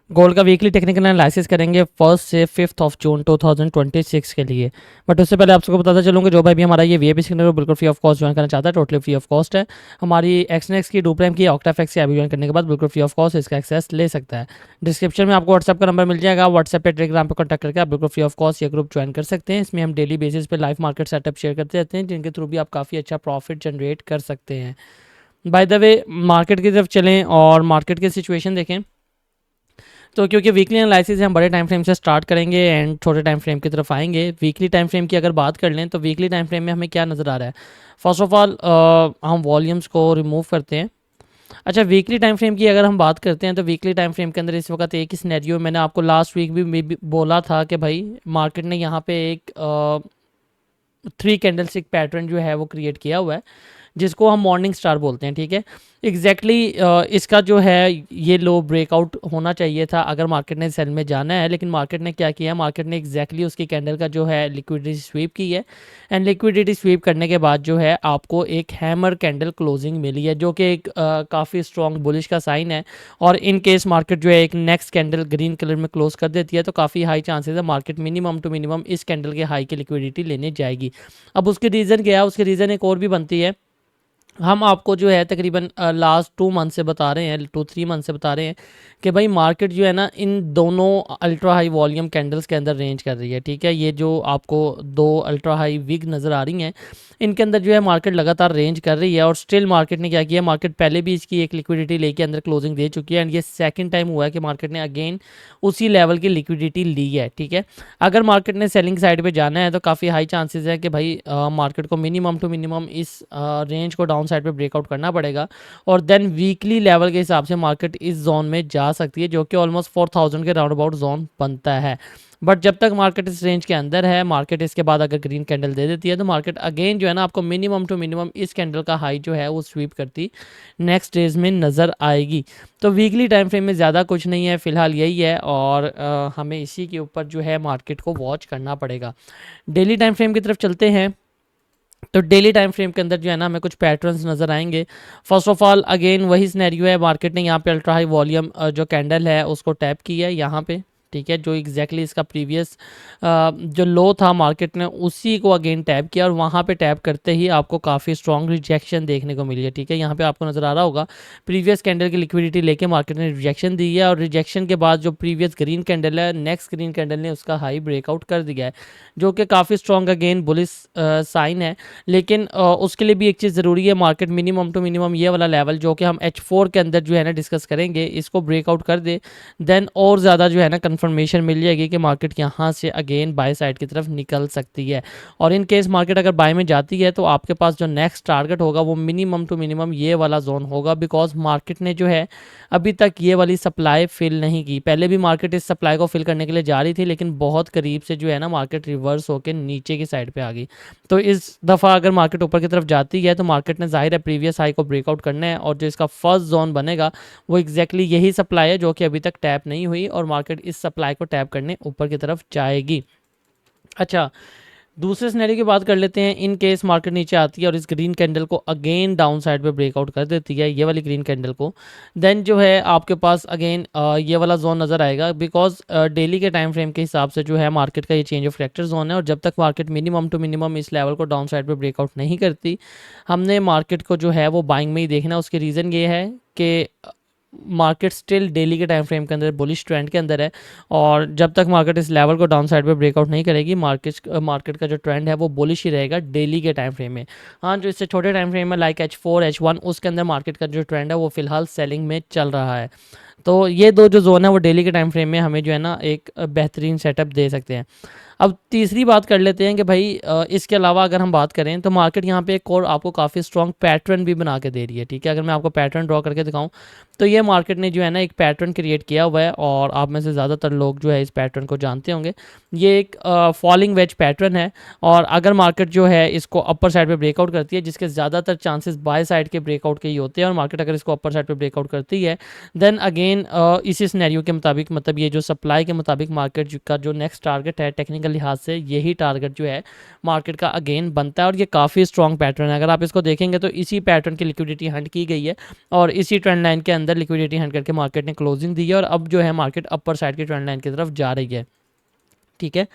Gold का weekly technical analysis करेंगे 1 से 5 जून 2026 के लिए। बट उससे पहले आप सबको बताता चलूँगा, जो भाई भी हमारा ये वीआईपी सिग्नल बिल्कुल फ्री ऑफ कॉस्ट ज्वाइन करना चाहता है, टोटली फ्री ऑफ कॉस्ट है। हमारी एक्सनेक्स की, डू प्राइम की, ऑक्टाफेक्स की अभी ज्वाइन करने के बाद बिल्कुल फ्री ऑफ कॉस्ट इसका एक्सेस ले सकता है। डिस्क्रिप्शन में आपको व्हाट्सएप का नंबर मिल जाएगा, व्हाट्सएप पे टेलीग्राम पर कॉन्टैक्ट करके आप बिल्कुल फ्री ऑफ कॉस्ट ये ग्रुप ज्वाइन कर सकते हैं। इसमें हम डेली बेसिस पे लाइव मार्केट सेटअप शेयर करते रहते हैं, जिनके थ्रू भी आप काफ़ी अच्छा प्रॉफिट जनरेट कर सकते हैं। बाय द वे, मार्केट की तरफ चलें और मार्केट की सिचुएशन देखें। तो क्योंकि वीकली एनालिसिस हम बड़े टाइम फ्रेम से स्टार्ट करेंगे एंड छोटे टाइम फ्रेम की तरफ आएंगे। वीकली टाइम फ्रेम की अगर बात कर लें तो वीकली टाइम फ्रेम में हमें क्या नज़र आ रहा है। फर्स्ट ऑफ ऑल हम वॉल्यूम्स को रिमूव करते हैं। अच्छा, वीकली टाइम फ्रेम की अगर हम बात करते हैं तो वीकली टाइम फ्रेम के अंदर इस वक्त एक ही सिनेरियो, मैंने आपको लास्ट वीक भी बोला था कि भाई मार्केट ने यहाँ पे एक 3 कैंडलस्टिक पैटर्न जो है वो क्रिएट किया हुआ है, जिसको हम मॉर्निंग स्टार बोलते हैं। ठीक है, एग्जैक्टली इसका जो है ये लो ब्रेकआउट होना चाहिए था अगर मार्केट ने सेल में जाना है, लेकिन मार्केट ने क्या किया, मार्केट ने एग्जैक्टली उसकी कैंडल का जो है लिक्विडिटी स्वीप की है। एंड लिक्विडिटी स्वीप करने के बाद जो है आपको एक हैमर कैंडल क्लोजिंग मिली है, जो कि एक काफ़ी स्ट्रॉन्ग बुलिश का साइन है। और इन केस मार्केट जो है एक नेक्स्ट कैंडल ग्रीन कलर में क्लोज कर देती है तो काफ़ी हाई चांसेस है मार्केट मिनिमम टू मिनिमम इस कैंडल के हाई की लिक्विडिटी लेने जाएगी। अब उसकी रीज़न क्या है, उसकी रीज़न एक और भी बनती है। हम आपको जो है तकरीबन लास्ट 2 मंथ से बता रहे हैं, 2-3 मंथ से बता रहे हैं कि भाई मार्केट जो है ना इन दोनों अल्ट्रा हाई वॉल्यूम कैंडल्स के अंदर रेंज कर रही है। ठीक है, ये जो आपको 2 अल्ट्रा हाई विग नज़र आ रही हैं, इनके अंदर जो है मार्केट लगातार रेंज कर रही है। और स्टिल मार्केट ने क्या किया, मार्केट पहले भी इसकी एक लिक्विडिटी लेके अंदर क्लोजिंग दे चुकी है एंड ये सेकंड टाइम हुआ है कि मार्केट ने अगेन उसी लेवल की लिक्विडिटी ली है। ठीक है, अगर मार्केट ने सेलिंग साइड पे जाना है तो काफ़ी हाई चांसेस है कि भाई मार्केट को मिनिमम टू मिनिमम इस रेंज को डाउन साइड पे ब्रेकआउट करना पड़ेगा और देन वीकली लेवल के हिसाब से मार्केट इस जोन में जा सकती है, जो कि ऑलमोस्ट 4000 के राउंड अबाउट जोन बनता है। बट जब तक मार्केट इस रेंज के अंदर है, मार्केट इसके बाद अगर ग्रीन कैंडल दे देती है तो मार्केट अगेन जो है ना आपको मिनिमम टू मिनिमम इस कैंडल का हाई जो है वो स्वीप करती नेक्स्ट डेज में नज़र आएगी। तो वीकली टाइम फ्रेम में ज़्यादा कुछ नहीं है, फिलहाल यही है और हमें इसी के ऊपर जो है मार्केट को वॉच करना पड़ेगा। डेली टाइम फ्रेम की तरफ चलते हैं। तो डेली टाइम फ्रेम के अंदर जो है ना हमें कुछ पैटर्न्स नज़र आएंगे। फर्स्ट ऑफ ऑल अगेन वही सिनेरियो है, मार्केट ने यहाँ पे अल्ट्रा हाई वॉल्यूम जो कैंडल है उसको टैप किया है यहाँ पे। ठीक है, जो एग्जैक्टली इसका प्रीवियस जो लो था मार्केट ने उसी को अगेन टैप किया और वहाँ पे टैप करते ही आपको काफ़ी स्ट्रॉन्ग रिजेक्शन देखने को मिली है। ठीक है, यहाँ पे आपको नज़र आ रहा होगा प्रीवियस कैंडल की लिक्विडिटी लेके मार्केट ने रिजेक्शन दी है और रिजेक्शन के बाद जो प्रीवियस ग्रीन कैंडल है, नेक्स्ट ग्रीन कैंडल ने उसका हाई ब्रेकआउट कर दिया है, जो कि काफ़ी स्ट्रॉन्ग अगेन बुलिश साइन है। लेकिन उसके लिए भी एक चीज़ ज़रूरी है, मार्केट मिनिमम टू मिनिमम ये वाला लेवल जो कि हम H4 के अंदर जो है ना डिस्कस करेंगे, इसको ब्रेकआउट कर दे, देन और ज़्यादा जो है ना कंफर्मेशन मिल जाएगी कि मार्केट यहाँ से अगेन बाय साइड की तरफ निकल सकती है। और इन केस मार्केट अगर बाय में जाती है तो आपके पास जो नेक्स्ट टारगेट होगा वो मिनिमम टू मिनिमम ये वाला जोन होगा, बिकॉज मार्केट ने जो है अभी तक ये वाली सप्लाई फिल नहीं की। पहले भी मार्केट इस सप्लाई को फिल करने के लिए जा रही थी, लेकिन बहुत करीब से जो है ना मार्केट रिवर्स होकर नीचे की साइड पे आ गई। तो इस दफ़ा अगर मार्केट ऊपर की तरफ जाती है तो मार्केट ने जाहिर है प्रीवियस हाई को ब्रेकआउट करना है और जो इसका फर्स्ट जोन बनेगा वो एग्जैक्टली यही सप्लाई है जो कि अभी तक टैप नहीं हुई और मार्केट इस सप्लाई को टैप करने ऊपर की तरफ जाएगी। अच्छा, दूसरे सिनेरियो की बात कर लेते हैं। इन केस मार्केट नीचे आती है और इस ग्रीन कैंडल को अगेन डाउन साइड पे ब्रेकआउट कर देती है, ये वाली ग्रीन कैंडल को, देन जो है आपके पास अगेन ये वाला जोन नज़र आएगा, बिकॉज डेली के टाइम फ्रेम के हिसाब से जो है मार्केट का ये चेंज ऑफ फैक्टर जोन है और जब तक मार्केट मिनिमम टू मिनिमम इस लेवल को डाउन साइड पर ब्रेकआउट नहीं करती, हमने मार्केट को जो है वो बाइंग में ही देखना। उसकी रीज़न ये है कि मार्केट स्टिल डेली के टाइम फ्रेम के अंदर बुलिश ट्रेंड के अंदर है और जब तक मार्केट इस लेवल को डाउन साइड पे ब्रेकआउट नहीं करेगी, मार्केट का जो ट्रेंड है वो बुलिश ही रहेगा डेली के टाइम फ्रेम में। हाँ, जो इससे छोटे टाइम फ्रेम में लाइक H4 H1 उसके अंदर मार्केट का जो ट्रेंड है वो फिलहाल सेलिंग में चल रहा है। तो ये दो जो जोन है वो डेली के टाइम फ्रेम में हमें जो है ना एक बेहतरीन सेटअप दे सकते हैं। अब तीसरी बात कर लेते हैं कि भाई इसके अलावा अगर हम बात करें तो मार्केट यहाँ पे एक और आपको काफ़ी स्ट्रॉन्ग पैटर्न भी बना के दे रही है। ठीक है, अगर मैं आपको पैटर्न ड्रॉ करके दिखाऊं तो ये मार्केट ने जो है ना एक पैटर्न क्रिएट किया हुआ है और आप में से ज़्यादातर लोग जो है इस पैटर्न को जानते होंगे। ये एक फॉलिंग वेज पैटर्न है और अगर मार्केट जो है इसको अपर साइड पे ब्रेकआउट करती है, जिसके ज़्यादातर चांसेस बाय साइड के ब्रेकआउट के ही होते हैं, और मार्केट अगर इसको अपर साइड पे ब्रेकआउट करती है देन अगेन इसी सिनेरियो के मुताबिक, मतलब ये जो सप्लाई के मुताबिक मार्केट का जो नेक्स्ट टारगेट है टेक्निकल के लिहाज से यही टारगेट जो है मार्केट का अगेन बनता है और ये काफ़ी स्ट्रॉन्ग पैटर्न है। अगर आप इसको देखेंगे तो इसी पैटर्न की लिक्विडिटी हंट की गई है और इसी ट्रेंड लाइन के अंदर लिक्विडिटी हंट करके मार्केट ने क्लोजिंग दी है और अब जो है मार्केट अपर साइड की ट्रेंड लाइन की तरफ जा रही है। ठीक है,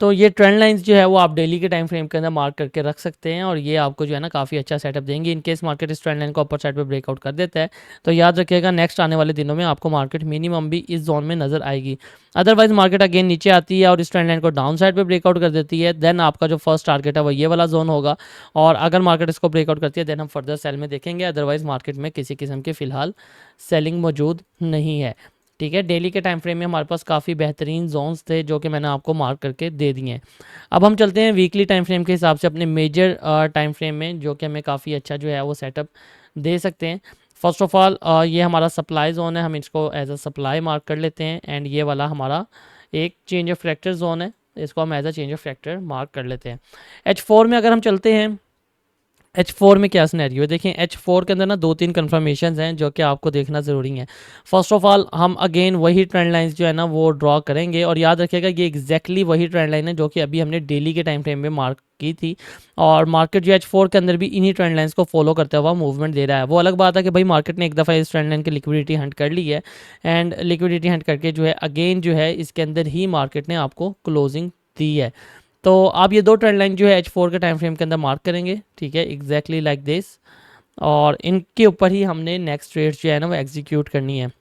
तो ये ट्रेंड लाइंस जो है वो आप डेली के टाइम फ्रेम के अंदर मार्क करके रख सकते हैं और ये आपको जो है ना काफ़ी अच्छा सेटअप देंगे। इन केस मार्केट इस ट्रेंड लाइन को अपर साइड पे ब्रेकआउट कर देता है तो याद रखिएगा नेक्स्ट आने वाले दिनों में आपको मार्केट मिनिमम भी इस जोन में नजर आएगी। अदरवाइज मार्केट अगेन नीचे आती है और इस ट्रेंड लाइन को डाउन साइड पर ब्रेकआउट कर देती है, देन आपका जो फर्स्ट टारगेट है वो ये वाला जोन होगा और अगर मार्केट इसको ब्रेकआउट करती है देन हम फर्दर सेल में देखेंगे। अदरवाइज मार्केट में किसी किस्म की फिलहाल सेलिंग मौजूद नहीं है। ठीक है, डेली के टाइम फ्रेम में हमारे पास काफ़ी बेहतरीन जोन्स थे जो कि मैंने आपको मार्क करके दे दिए हैं। अब हम चलते हैं वीकली टाइम फ्रेम के हिसाब से अपने मेजर टाइम फ्रेम में जो कि हमें काफ़ी अच्छा जो है वो सेटअप दे सकते हैं। फर्स्ट ऑफ ऑल ये हमारा सप्लाई जोन है, हम इसको एज अ सप्लाई मार्क कर लेते हैं एंड ये वाला हमारा एक चेंज ऑफ फैक्टर जोन है, इसको हम as a change of factor mark कर लेते हैं। H4 में अगर हम चलते हैं, H4 में क्या सिनेरियो है देखें। H4 के अंदर ना 2-3 कन्फर्मेशन हैं जो कि आपको देखना ज़रूरी है। फर्स्ट ऑफ ऑल हम अगेन वही ट्रेंड लाइंस जो है ना वो ड्रॉ करेंगे और याद रखिएगा ये एग्जैक्टली वही ट्रेंड लाइन है जो कि अभी हमने डेली के टाइम फ्रेम में मार्क की थी और मार्केट जो H4 के अंदर भी इन्हीं ट्रेंड लाइंस को फॉलो करते हुआ मूवमेंट दे रहा है। वो अलग बात है कि भाई मार्केट ने एक दफ़ा इस ट्रेंड लाइन की लिक्विडिटी हंट कर ली है एंड लिक्विडिटी हंट करके जो है अगेन जो है इसके अंदर ही मार्केट ने आपको क्लोजिंग दी है। तो आप ये दो ट्रेंड लाइन जो है H4 के टाइम फ्रेम के अंदर मार्क करेंगे। ठीक है, एग्जैक्टली लाइक दिस और इनके ऊपर ही हमने नेक्स्ट ट्रेड्स जो है ना वो एग्जीक्यूट करनी है।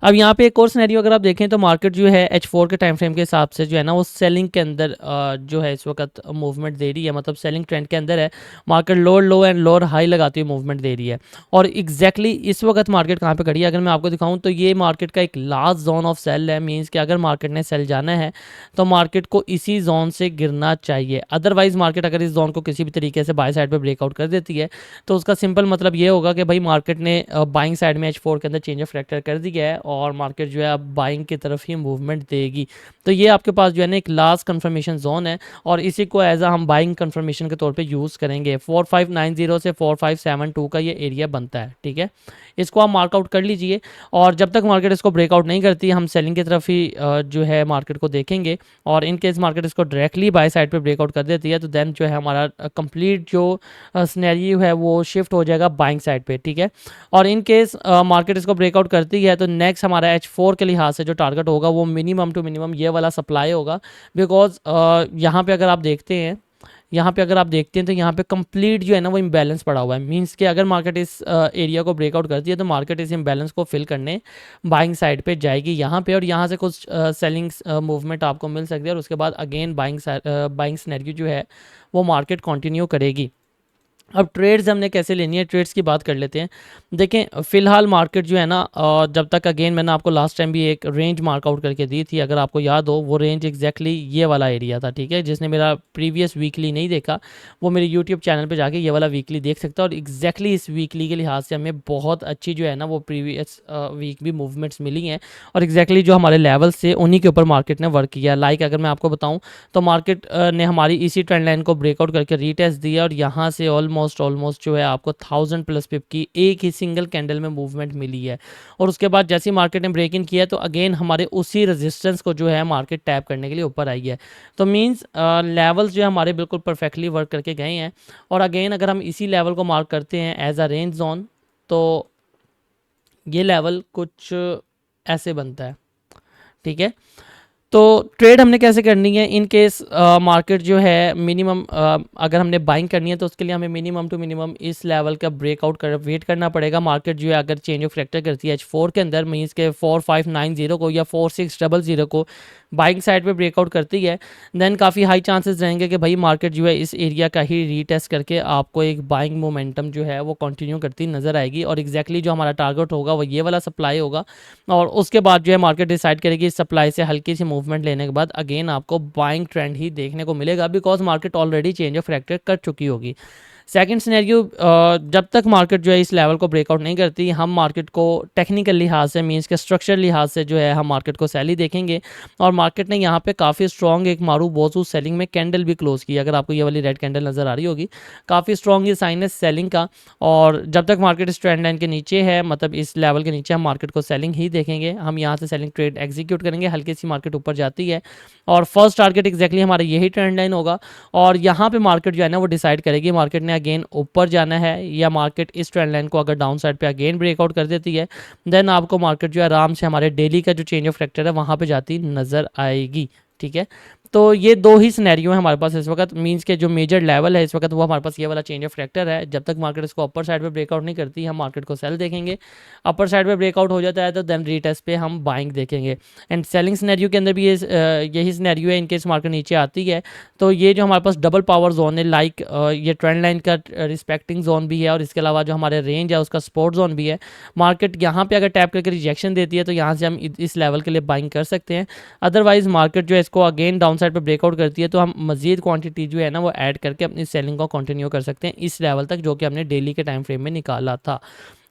अब यहाँ पे एक और सिनेरियो अगर आप देखें तो मार्केट जो है H4 के टाइम फ्रेम के हिसाब से जो है ना वो सेलिंग के अंदर जो है इस वक्त मूवमेंट दे रही है, मतलब सेलिंग ट्रेंड के अंदर है। Market lower low and lower high लगाती हुई मूवमेंट दे रही है और एग्जैक्टली इस वक्त मार्केट कहाँ पे खड़ी है अगर मैं आपको दिखाऊं तो ये मार्केट का एक लास्ट जोन ऑफ सेल है। मीन्स कि अगर मार्केट ने सेल जाना है तो मार्केट को इसी जोन से गिरना चाहिए। अदरवाइज मार्केट अगर इस जोन को किसी भी तरीके से बाय साइड पर ब्रेकआउट कर देती है तो उसका सिंपल मतलब ये होगा कि भाई मार्केट ने बाइंग साइड में H4 के अंदर चेंज ऑफ फैक्टर कर दिया है और मार्केट जो है अब बाइंग की तरफ ही मूवमेंट देगी। तो ये आपके पास जो है ना एक लास्ट कंफर्मेशन जोन है और इसी को एज हम बाइंग कंफर्मेशन के तौर पे यूज़ करेंगे। 4590 से 4572 का ये एरिया बनता है। ठीक है, इसको आप मार्कआउट कर लीजिए और जब तक मार्केट इसको ब्रेकआउट नहीं करती हम सेलिंग की तरफ ही जो है मार्केट को देखेंगे और इन केस मार्केट इसको डायरेक्टली बाय साइड पे ब्रेकआउट कर देती है तो देन जो है हमारा कंप्लीट जो सिनेरियो है वो शिफ्ट हो जाएगा बाइंग साइड पे। ठीक है, और इन केस मार्केट इसको ब्रेकआउट करती है तो नेक्स्ट हमारा H4 के लिहाज से जो टारगेट होगा वो मिनिमम टू मिनिमम ये वाला सप्लाई होगा। बिकॉज यहाँ पे अगर आप देखते हैं तो यहाँ पे कंप्लीट जो है ना वो इम्बैलेंस पड़ा हुआ है। मींस कि अगर मार्केट इस एरिया को ब्रेकआउट करती है तो मार्केट इस इम्बैलेंस को फिल करने बाइंग साइड पे जाएगी यहाँ पे और यहाँ से कुछ सेलिंग मूवमेंट आपको मिल सकती है और उसके बाद अगेन बाइंग सिनेरियो जो है वो मार्केट कंटिन्यू करेगी। अब ट्रेड्स हमने कैसे लेनी है, ट्रेड्स की बात कर लेते हैं। देखें फ़िलहाल मार्केट जो है ना जब तक अगेन मैंने आपको लास्ट टाइम भी एक रेंज मार्कआउट करके दी थी, अगर आपको याद हो वो रेंज एग्जैक्टली ये वाला एरिया था। ठीक है, जिसने मेरा प्रीवियस वीकली नहीं देखा वो मेरे यूट्यूब चैनल पे जाके ये वाला वीकली देख सकता है और एग्जैक्टली इस वीकली के लिहाज से हमें बहुत अच्छी जो है ना वो प्रीवियस वीक भी मूवमेंट्स मिली हैं और एग्जैक्टली जो हमारे लेवल से उन्हीं के ऊपर मार्केट ने वर्क किया। लाइक अगर मैं आपको बताऊँ तो मार्केट ने हमारी इसी ट्रेंड लाइन को ब्रेकआउट करके रीटेस्ट दिया और यहाँ से ऑलमोस्ट जो है आपको 1000 प्लस पिप की एक ही सिंगल कैंडल में मूवमेंट मिली है और उसके बाद जैसे ही मार्केट ने ब्रेक इन किया तो अगेन हमारे उसी रेजिस्टेंस को जो है मार्केट टैप करने के लिए ऊपर आई है। तो मींस लेवल्स जो है हमारे बिल्कुल परफेक्टली वर्क करके गए हैं और अगेन अगर हम इसी लेवल को मार्क करते हैं एज अ रेंज जोन तो ये लेवल कुछ ऐसे बनता है। ठीक है, तो ट्रेड हमने कैसे करनी है इन केस मार्केट जो है मिनिमम अगर हमने बाइंग करनी है तो उसके लिए हमें मिनिमम टू मिनिमम इस लेवल का ब्रेकआउट कर वेट करना पड़ेगा। मार्केट जो है अगर चेंज ऑफ फैक्टर करती है H4 के अंदर मीन्स के 4590 को या 4600 को बाइंग साइड पे ब्रेकआउट करती है देन काफ़ी हाई चांसेस रहेंगे कि भाई मार्केट जो है इस एरिया का ही रीटेस्ट करके आपको एक बाइंग मोमेंटम जो है वो कंटिन्यू करती नज़र आएगी और एग्जैक्टली जो हमारा टारगेट होगा वो ये वाला सप्लाई होगा और उसके बाद जो है मार्केट डिसाइड करेगी इस सप्लाई से हल्की सी मूवमेंट लेने के बाद अगेन आपको बाइंग ट्रेंड ही देखने को मिलेगा because market already change of factor कर चुकी होगी। सेकंड सिनेरियो, जब तक मार्केट जो है इस लेवल को ब्रेकआउट नहीं करती, हम मार्केट को टेक्निकल लिहाज से, मींस के स्ट्रक्चर लिहाज से जो है हम मार्केट को सेल ही देखेंगे। और मार्केट ने यहाँ पे काफ़ी स्ट्रॉन्ग एक मारू बोजू सेलिंग में कैंडल भी क्लोज की। अगर आपको ये वाली रेड कैंडल नज़र आ रही होगी, काफ़ी स्ट्रॉन्ग ये साइन है सेलिंग का। और जब तक मार्केट इस ट्रेंड लाइन के नीचे है, मतलब इस लेवल के नीचे, हम मार्केट को सेलिंग ही देखेंगे। हम यहाँ से सेलिंग ट्रेड एग्जीक्यूट करेंगे। हल्की सी मार्केट ऊपर जाती है और फर्स्ट टारगेट एक्जैक्टली हमारा यही ट्रेंड लाइन होगा। और यहाँ पे मार्केट जो है ना वो डिसाइड करेगी मार्केट ने अगेन ऊपर जाना है या मार्केट इस ट्रेंड लाइन को अगर डाउन साइड पे अगेन ब्रेकआउट कर देती है, देन आपको मार्केट जो है आराम से हमारे डेली का जो चेंज ऑफ फैक्टर है वहाँ पे जाती नज़र आएगी। ठीक है, तो ये दो ही सिनेरियो है हमारे पास इस वक्त, मींस के जो मेजर लेवल है इस वक्त वो हमारे पास ये वाला चेंज ऑफ फैक्टर है। जब तक मार्केट इसको अपर साइड पे ब्रेकआउट नहीं करती, हम मार्केट को सेल देखेंगे। अपर साइड पे ब्रेकआउट हो जाता है तो देन रीटेस्ट पे हम बाइंग देखेंगे। एंड सेलिंग सिनेरियो के अंदर भी यही सिनेरियो है। इनकेस मार्केट नीचे आती है तो ये जो हमारे पास डबल पावर जोन है, लाइक ये ट्रेंड लाइन का रिस्पेक्टिंग जोन भी है और इसके अलावा जो हमारे रेंज है उसका सपोर्ट जोन भी है। मार्केट यहाँ पे अगर टैप करके रिजेक्शन देती है तो यहाँ से हम इस लेवल के लिए बाइंग कर सकते हैं। अदरवाइज मार्केट जो है इसको अगेन डाउन साइड पे ब्रेकआउट करती है तो हम मजीद क्वांटिटी जो है ना वो ऐड करके अपनी सेलिंग को कंटिन्यू कर सकते हैं इस लेवल तक, जो कि हमने डेली के टाइम फ्रेम में निकाला था।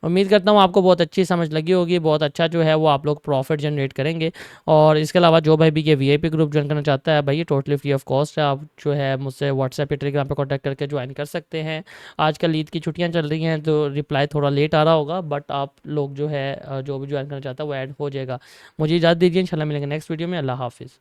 उम्मीद करता हूँ आपको बहुत अच्छी समझ लगी होगी, बहुत अच्छा जो है वो आप लोग प्रॉफिट जनरेट करेंगे। और इसके अलावा जो भाई भी ये वीआईपी ग्रुप ज्वाइन करना चाहता है भाई, ये टोटली फ्री ऑफ कॉस्ट है। आप जो है मुझसे व्हाट्सएप या टेलीग्राम पे कांटेक्ट करके ज्वाइन कर सकते हैं। आजकल ईद की छुट्टियां चल रही हैं तो रिप्लाई थोड़ा लेट आ रहा होगा, बट आप लोग जो है जो भी ज्वाइन करना चाहता है वो ऐड हो जाएगा। मुझे इजाज़त दीजिए, इंशाल्लाह मिलेंगे नेक्स्ट वीडियो में। अल्लाह हाफिज़।